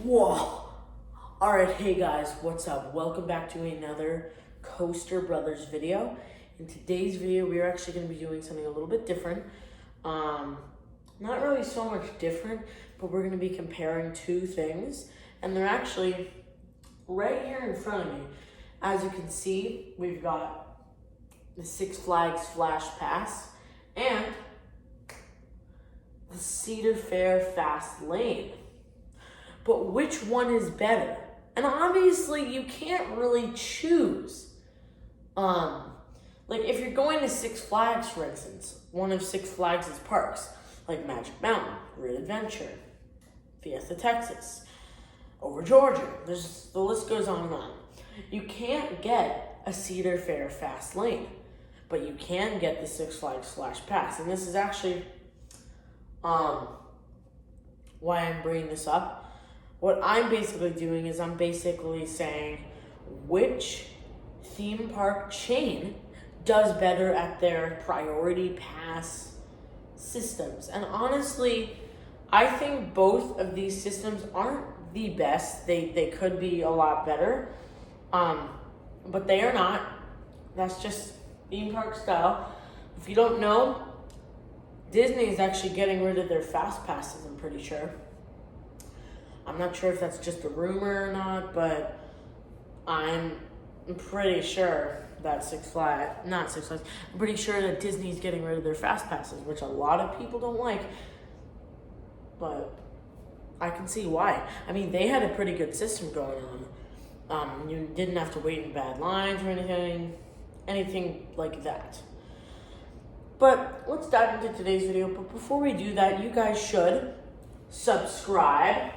Whoa. Alright, hey guys, what's up? Welcome back to another Coaster Brothers video. In today's video, we are actually going to be doing something a little bit different. Not really so much different, but we're going to be comparing two things. And they're actually right here in front of me. As you can see, we've got the Six Flags Flash Pass and the Cedar Fair Fast Lane. But which one is better? And obviously you can't really choose. Like if you're going to Six Flags, for instance, one of Six Flags' parks, like Magic Mountain, Great Adventure, Fiesta Texas, over Georgia, the list goes on and on. You can't get a Cedar Fair Fast Lane, but you can get the Six Flags Flash Pass. And this is actually why I'm bringing this up. What I'm basically doing is I'm basically saying which theme park chain does better at their priority pass systems. And honestly, I think both of these systems aren't the best. They could be a lot better, but they are not. That's just theme park style. If you don't know, Disney is actually getting rid of their fast passes, I'm pretty sure. I'm not sure if that's just a rumor or not, but I'm pretty sure that I'm pretty sure that Disney's getting rid of their fast passes, which a lot of people don't like, but I can see why. I mean, they had a pretty good system going on. You didn't have to wait in bad lines or anything like that. But let's dive into today's video. But before we do that, you guys should subscribe.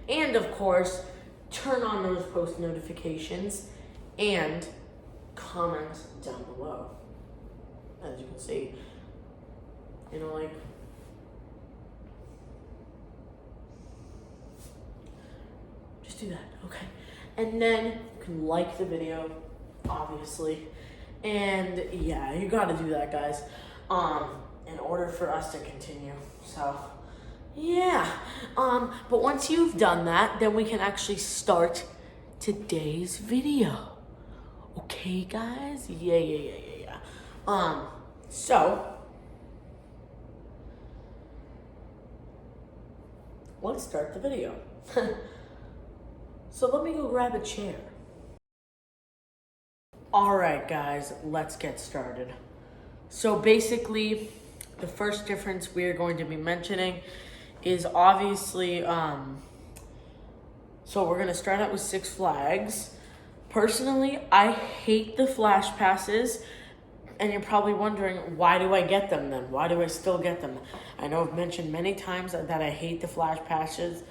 And of course, turn on those post notifications and comment down below. As you can see, just do that, okay? And then you can like the video, obviously. And yeah, you gotta do that, guys, in order for us to continue, so. Yeah, but once you've done that, then we can actually start today's video. Okay, guys? Yeah. So, let's start the video. So let me go grab a chair. All right, guys, let's get started. So basically, the first difference we're going to be mentioning is obviously, so we're going to start out with Six Flags. Personally, I hate the Flash Passes, and you're probably wondering, why do I get them then? Why do I still get them? I know I've mentioned many times that I hate the Flash Passes,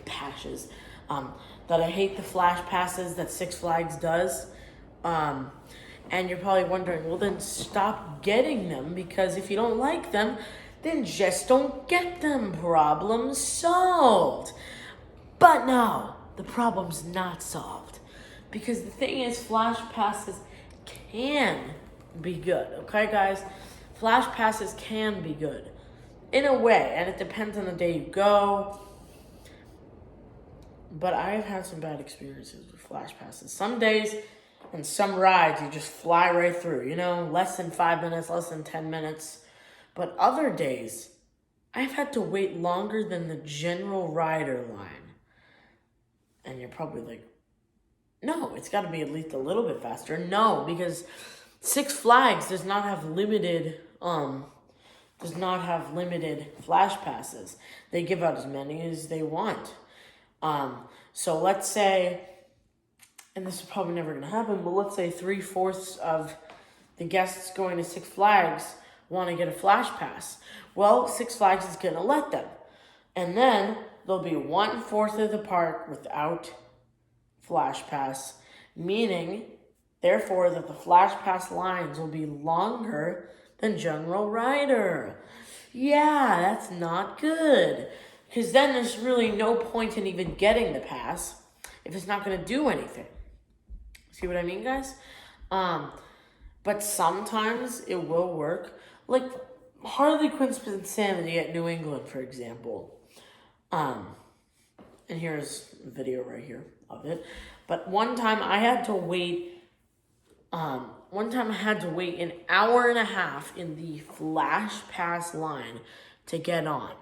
that I hate the Flash Passes that Six Flags does, and you're probably wondering, well then stop getting them, because if you don't like them, then just don't get them. Problem solved. But no, the problem's not solved. Because the thing is, Flash Passes can be good. Okay, guys? Flash Passes can be good. In a way, and it depends on the day you go. But I've had some bad experiences with Flash Passes. Some days and some rides, you just fly right through. Less than 5 minutes, less than 10 minutes. But other days, I've had to wait longer than the general rider line. And you're probably like, no, it's got to be at least a little bit faster. No, because Six Flags does not have limited Flash Passes. They give out as many as they want. So let's say, and this is probably never going to happen, but let's say 3/4 of the guests going to Six Flags want to get a Flash Pass. Well, Six Flags is going to let them. And then there'll be 1/4 of the park without Flash Pass, meaning, therefore, that the Flash Pass lines will be longer than general rider. Yeah, that's not good. Because then there's really no point in even getting the pass if it's not going to do anything. See what I mean, guys? But sometimes it will work. Like Harley Quinn's Insanity at New England, for example. and here's a video right here of it. But one time I had to wait an hour and a half in the Flash Pass line to get on.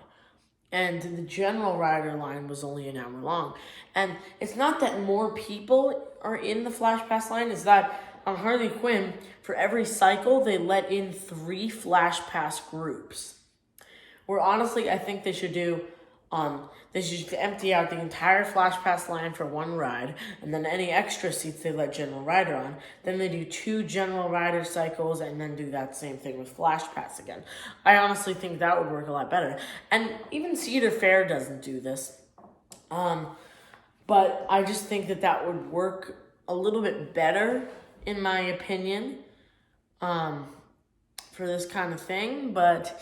And the general rider line was only an hour long. And it's not that more people are in the Flash Pass line, it's that on Harley Quinn, for every cycle, they let in 3 Flash Pass groups. Where honestly, I think they should do, they should empty out the entire Flash Pass line for one ride, and then any extra seats they let General Rider on. Then they do 2 General Rider cycles, and then do that same thing with Flash Pass again. I honestly think that would work a lot better. And even Cedar Fair doesn't do this. But I just think that would work a little bit better, in my opinion, for this kind of thing. But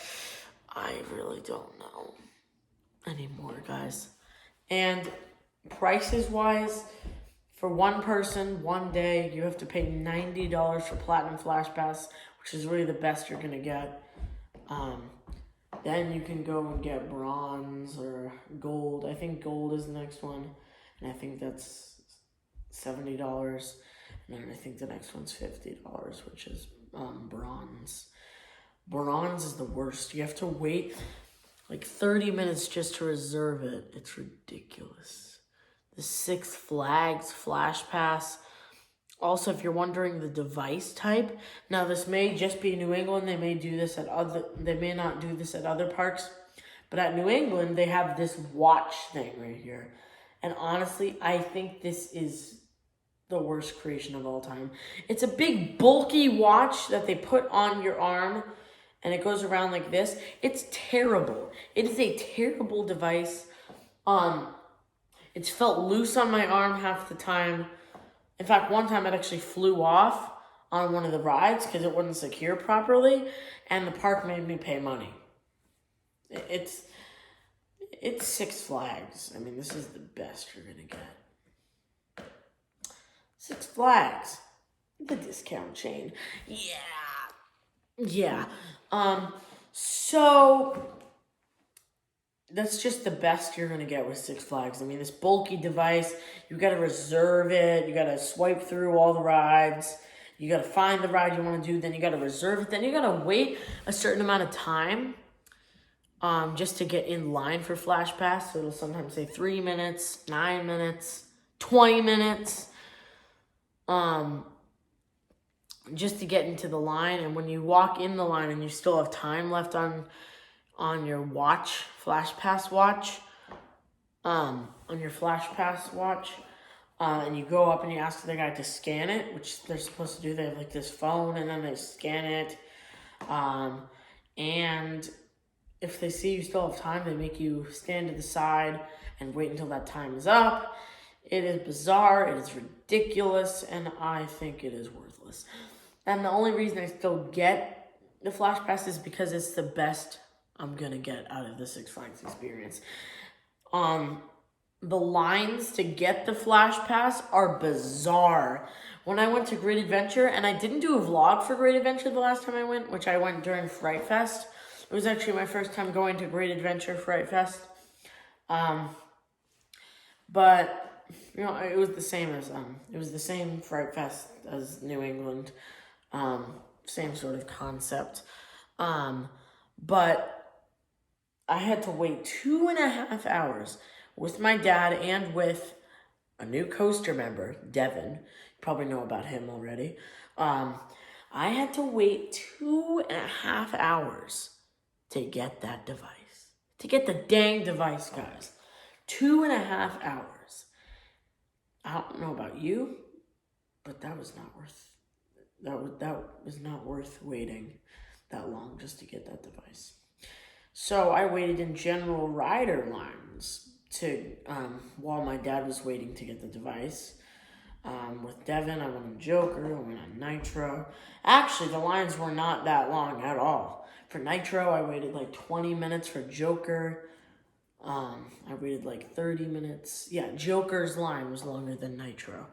I really don't know anymore, guys. And prices wise, for one person, one day, you have to pay $90 for Platinum Flash Pass, which is really the best you're gonna get. Then you can go and get bronze or gold. I think gold is the next one, and I think that's $70. And then I think the next one's $50, which is bronze. Bronze is the worst. You have to wait like 30 minutes just to reserve it. It's ridiculous. The Six Flags Flash Pass. Also, if you're wondering the device type, now this may just be New England. They may not do this at other parks. But at New England, they have this watch thing right here. And honestly, I think this is the worst creation of all time. It's a big bulky watch that they put on your arm, and it goes around like this. It's terrible. It is a terrible device. It's felt loose on my arm half the time. In fact, one time it actually flew off on one of the rides because it wasn't secure properly, and the park made me pay money. It's Six Flags. I mean, this is the best you're gonna get. Six Flags, the discount chain. Yeah. So that's just the best you're gonna get with Six Flags. I mean, this bulky device, you gotta reserve it, you gotta swipe through all the rides, you gotta find the ride you wanna do, then you gotta reserve it, then you gotta wait a certain amount of time just to get in line for Flash Pass. So it'll sometimes say 3 minutes, 9 minutes, 20 minutes, just to get into the line. And when you walk in the line and you still have time left on your watch, Flash Pass watch, and you go up and you ask the guy to scan it, which they're supposed to do. They have like this phone, and then they scan it, and if they see you still have time, they make you stand to the side and wait until that time is up. It is bizarre, it is ridiculous, and I think it is worthless. And the only reason I still get the Flash Pass is because it's the best I'm gonna get out of the Six Flags experience. The lines to get the Flash Pass are bizarre. When I went to Great Adventure, and I didn't do a vlog for Great Adventure the last time I went, which I went during Fright Fest. It was actually my first time going to Great Adventure Fright Fest. But you know, it was the same Fright Fest as New England. Same sort of concept. But I had to wait 2.5 hours with my dad and with a new coaster member, Devin. You probably know about him already. I had to wait 2.5 hours to get that device. To get the dang device, guys. 2.5 hours. I don't know about you, but that was not worth waiting that long just to get that device. So I waited in general rider lines while my dad was waiting to get the device. With Devin, I went on Joker, I went on Nitro. Actually, the lines were not that long at all. For Nitro, I waited like 20 minutes. For Joker, I waited like 30 minutes. Yeah, Joker's line was longer than Nitro.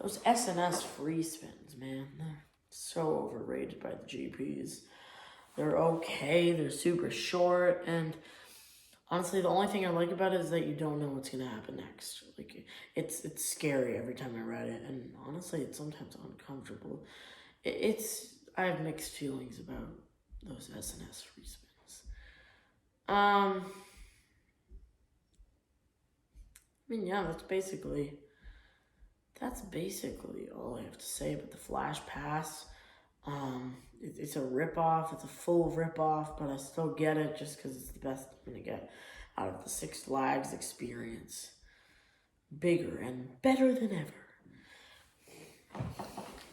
Those SNS free spins, man, they're so overrated by the GPs. They're okay, they're super short, and Honestly, the only thing I like about it is that you don't know what's gonna happen next. Like it's scary every time I ride it, and honestly, it's sometimes uncomfortable. It's I have mixed feelings about those SNS free spins. I mean, yeah, that's basically all I have to say about the Flash Pass. It's a ripoff. It's a full ripoff, but I still get it just because it's the best I'm gonna get out of the Six Flags experience. Bigger and better than ever.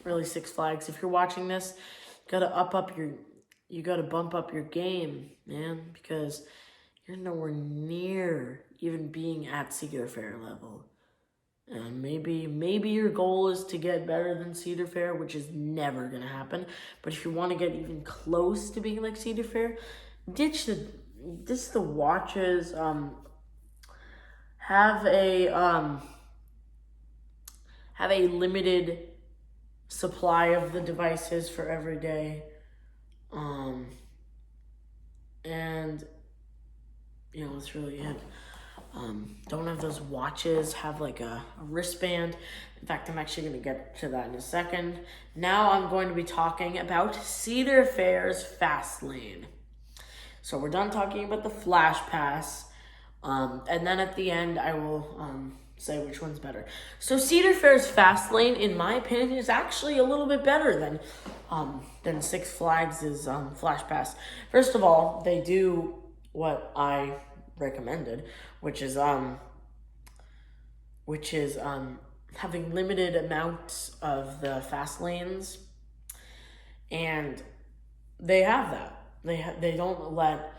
Really, Six Flags. If you're watching this, you gotta bump up your game, man, because you're nowhere near even being at Cedar Fair level. And maybe your goal is to get better than Cedar Fair, which is never gonna happen. But if you want to get even close to being like Cedar Fair, ditch the watches. Have a limited supply of the devices for every day. And that's really it. Don't have those watches, have like a wristband. In fact, I'm actually going to get to that in a second. Now I'm going to be talking about Cedar Fair's Fast Lane. So we're done talking about the Flash Pass. And then at the end, I will say which one's better. So Cedar Fair's Fast Lane, in my opinion, is actually a little bit better than Six Flags' Flash Pass. First of all, they do what I recommended, which is having limited amounts of the fast lanes, and they have that. They don't let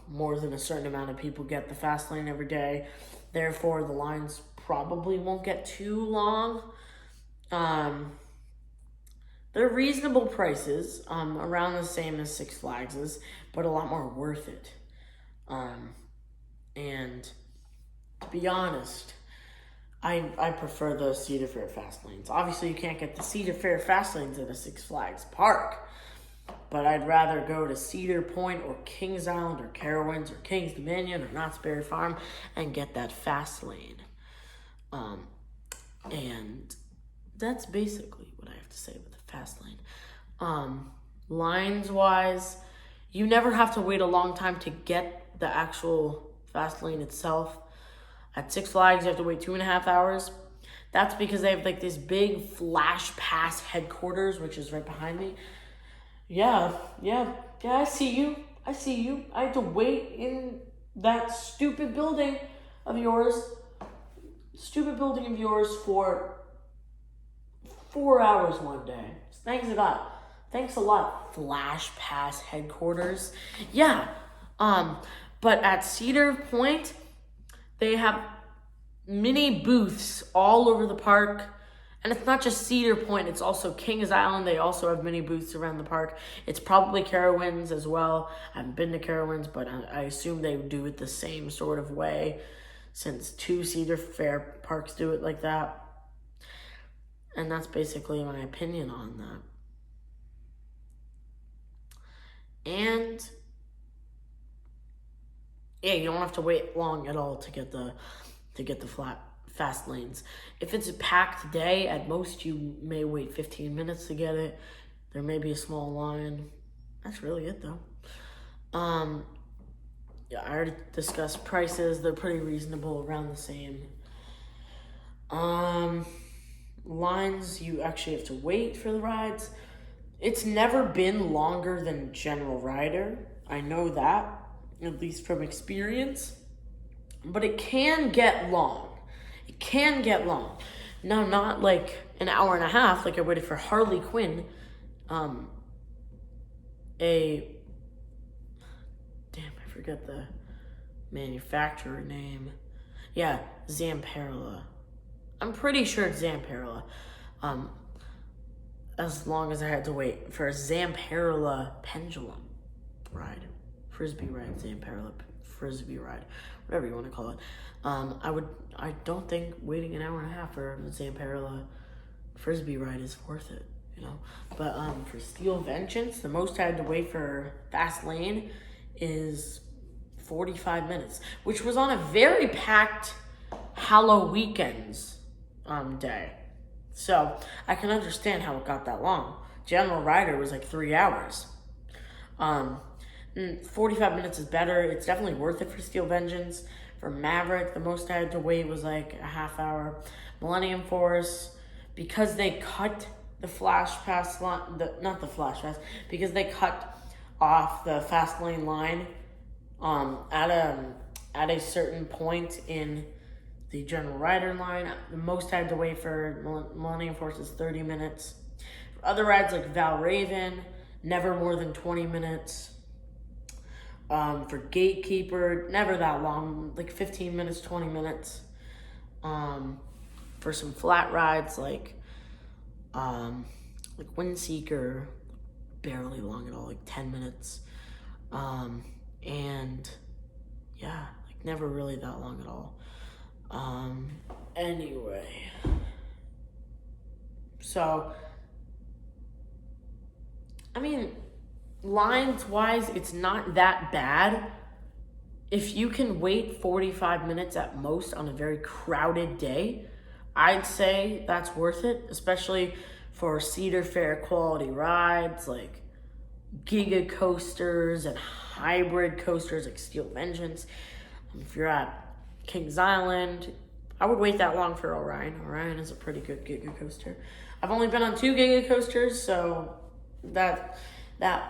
more than a certain amount of people get the fast lane every day. Therefore, the lines probably won't get too long. They're reasonable prices, around the same as Six Flags's, but a lot more worth it. And to be honest, I prefer the Cedar Fair fast lanes. Obviously, you can't get the Cedar Fair fast lanes at a Six Flags park, but I'd rather go to Cedar Point or Kings Island or Carowinds or Kings Dominion or Knott's Berry Farm and get that fast lane. And that's basically what I have to say about the fast lane. Lines-wise, you never have to wait a long time to get the actual fast lane itself. At Six Flags, you have to wait 2.5 hours. That's because they have like this big Flash Pass headquarters, which is right behind me. Yeah, I see you. I had to wait in that stupid building of yours for 4 hours one day. Thanks a lot, Flash Pass headquarters. Yeah, but at Cedar Point, they have mini booths all over the park. And it's not just Cedar Point, it's also Kings Island. They also have mini booths around the park. It's probably Carowinds as well. I haven't been to Carowinds, but I assume they do it the same sort of way, since 2 Cedar Fair parks do it like that. And that's basically my opinion on that. And yeah, you don't have to wait long at all to get the fast lanes. If it's a packed day, at most you may wait 15 minutes to get it. There may be a small line. That's really it though. Yeah, I already discussed prices. They're pretty reasonable, around the same. Lines, you actually have to wait for the rides. It's never been longer than General Rider. I know that, at least from experience. But it can get long. Now, not like an hour and a half, like I waited for Harley Quinn. I forget the manufacturer name. Yeah, Zamperla. I'm pretty sure it's Zamperla. As long as I had to wait for a Zamperla pendulum ride. Frisbee ride, Zamperla Frisbee ride, whatever you want to call it. I don't think waiting an hour and a half for the Zamperla Frisbee ride is worth it, But for Steel Vengeance, the most I had to wait for Fast Lane is 45 minutes, which was on a very packed Halloween weekends day. So I can understand how it got that long. General Rider was like 3 hours. 45 minutes is better. It's definitely worth it for Steel Vengeance. For Maverick, the most I had to wait was like a half hour. Millennium Force, because they cut the Flash Pass line, not the Flash Pass, because they cut off the fast lane line at a certain point in the General Rider line. The most I had to wait for Millennium Force is 30 minutes. For other rides like Val Raven, never more than 20 minutes. For Gatekeeper, never that long, like 15 minutes, 20 minutes. For some flat rides like Windseeker, barely long at all, like 10 minutes. And yeah, like never really that long at all. Anyway, so I mean, lines wise, it's not that bad. If you can wait 45 minutes at most on a very crowded day, I'd say that's worth it, especially for Cedar Fair quality rides like Giga coasters and hybrid coasters like Steel Vengeance. If you're at Kings Island, I would wait that long for Orion. Orion is a pretty good Giga coaster. I've only been on 2 Giga coasters, so that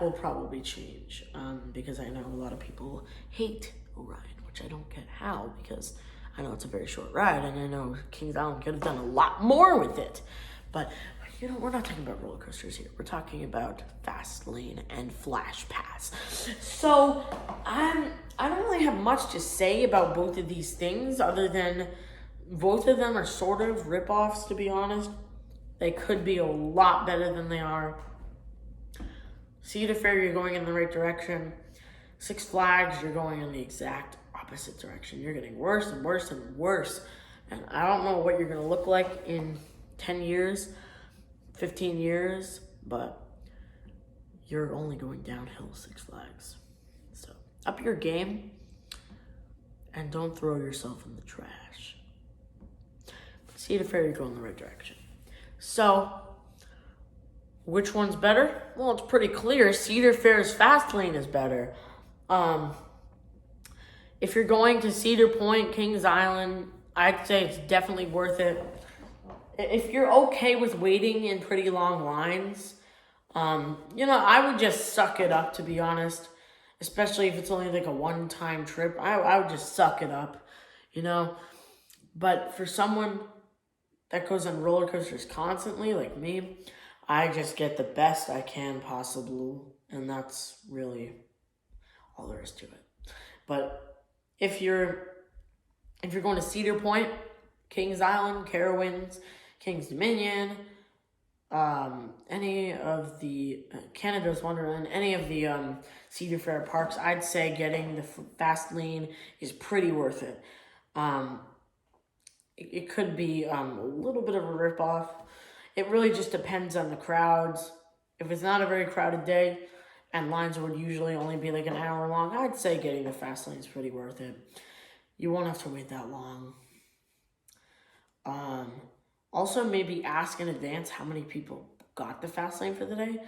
will probably change because I know a lot of people hate Orion, which I don't get how, because I know it's a very short ride and I know Kings Island could have done a lot more with it. But we're not talking about roller coasters here. We're talking about Fast Lane and Flash Pass. So I don't really have much to say about both of these things other than both of them are sort of rip-offs, to be honest. They could be a lot better than they are. Cedar Fair, you're going in the right direction. Six Flags, you're going in the exact opposite direction. You're getting worse and worse and worse. And I don't know what you're going to look like in 10 years, 15 years, but you're only going downhill, Six Flags. So up your game and don't throw yourself in the trash. Cedar Fair, you're going the right direction. So which one's better? Well, it's pretty clear. Cedar Fair's Fast Lane is better. If you're going to Cedar Point, Kings Island, I'd say it's definitely worth it. If you're okay with waiting in pretty long lines, I would just suck it up, to be honest. Especially if it's only like a one-time trip. I would just suck it up, But for someone that goes on roller coasters constantly, like me, I just get the best I can possible, and that's really all there is to it. But if you're going to Cedar Point, Kings Island, Carowinds, Kings Dominion, any of the Canada's Wonderland, any of the Cedar Fair parks, I'd say getting the Fast Lane is pretty worth it. It could be a little bit of a ripoff. It really just depends on the crowds. If it's not a very crowded day and lines would usually only be like an hour long, I'd say getting the Fast Lane is pretty worth it. You won't have to wait that long. Also, maybe ask in advance how many people got the Fast Lane for the day.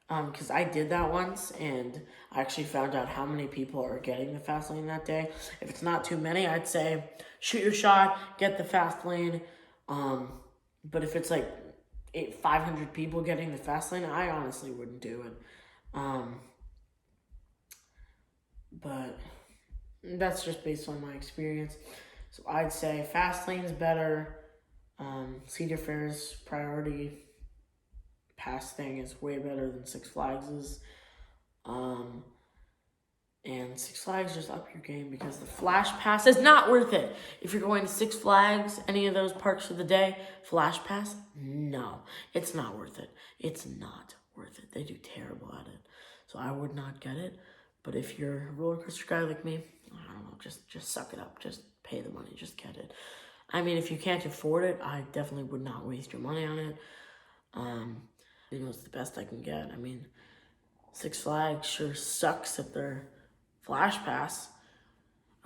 Because I did that once, and I actually found out how many people are getting the Fast Lane that day. If it's not too many, I'd say shoot your shot, get the Fast Lane. But if it's like 500 people getting the Fast Lane, I honestly wouldn't do it. But that's just based on my experience. So I'd say Fast Lane's better. Cedar Fair's priority pass thing is way better than Six Flags's. And Six Flags, just up your game because the Flash Pass is not worth it. If you're going to Six Flags, any of those parks for the day, Flash Pass, no, it's not worth it. It's not worth it. They do terrible at it. So I would not get it. But if you're a roller coaster guy like me, I don't know, just suck it up. Just pay the money. Just get it. I mean, if you can't afford it, I definitely would not waste your money on it. It's the best I can get. I mean, Six Flags sure sucks at their Flash Pass.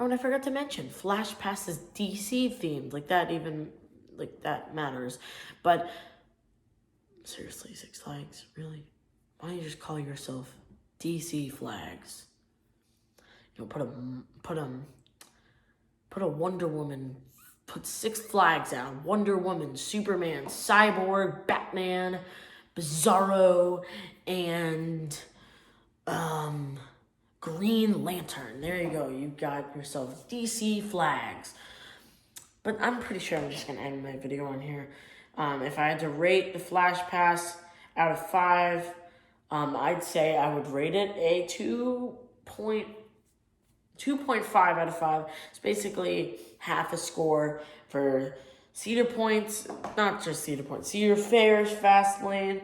Oh, and I forgot to mention, Flash Pass is DC themed. Like that matters. But seriously, Six Flags, really? Why don't you just call yourself DC Flags? You know, put a Wonder Woman, put Six Flags out. Wonder Woman, Superman, Cyborg, Batman, Bizarro, and Green Lantern. There you go. You got yourself DC Flags. But I'm pretty sure I'm just going to end my video on here. If I had to rate the Flash Pass out of 5, I'd say I would rate it a 2.5 out of 5. It's basically half a score for Cedar Point's, not just Cedar Point, Cedar Fair's Fast Lane.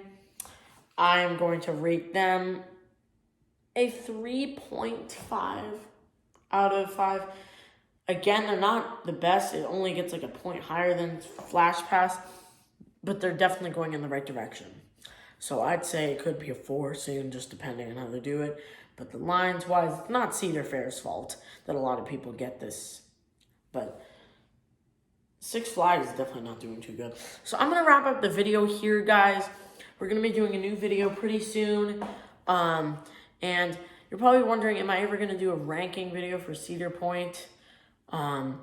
I'm going to rate them a 3.5 out of 5. Again, they're not the best. It only gets like a point higher than Flash Pass, but they're definitely going in the right direction. So I'd say it could be a 4 soon, just depending on how they do it. But the lines-wise, it's not Cedar Fair's fault that a lot of people get this. But Six Flags is definitely not doing too good. So I'm going to wrap up the video here, guys. We're going to be doing a new video pretty soon. And you're probably wondering, am I ever going to do a ranking video for Cedar Point? And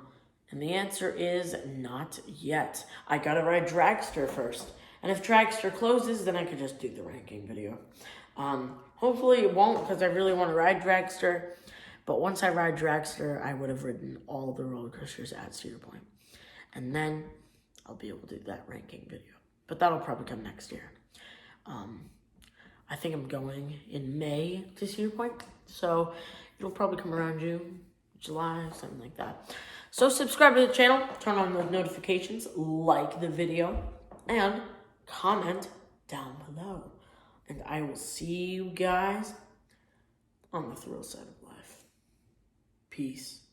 the answer is not yet. I got to ride Dragster first. And if Dragster closes, then I could just do the ranking video. Hopefully it won't, because I really want to ride Dragster. But once I ride Dragster, I would have ridden all the roller coasters at Cedar Point. And then I'll be able to do that ranking video. But that'll probably come next year. I think I'm going in May to Cedar Point. So it'll probably come around June, July, something like that. So subscribe to the channel, turn on those notifications, like the video, and comment down below. And I will see you guys on the thrill side of life. Peace.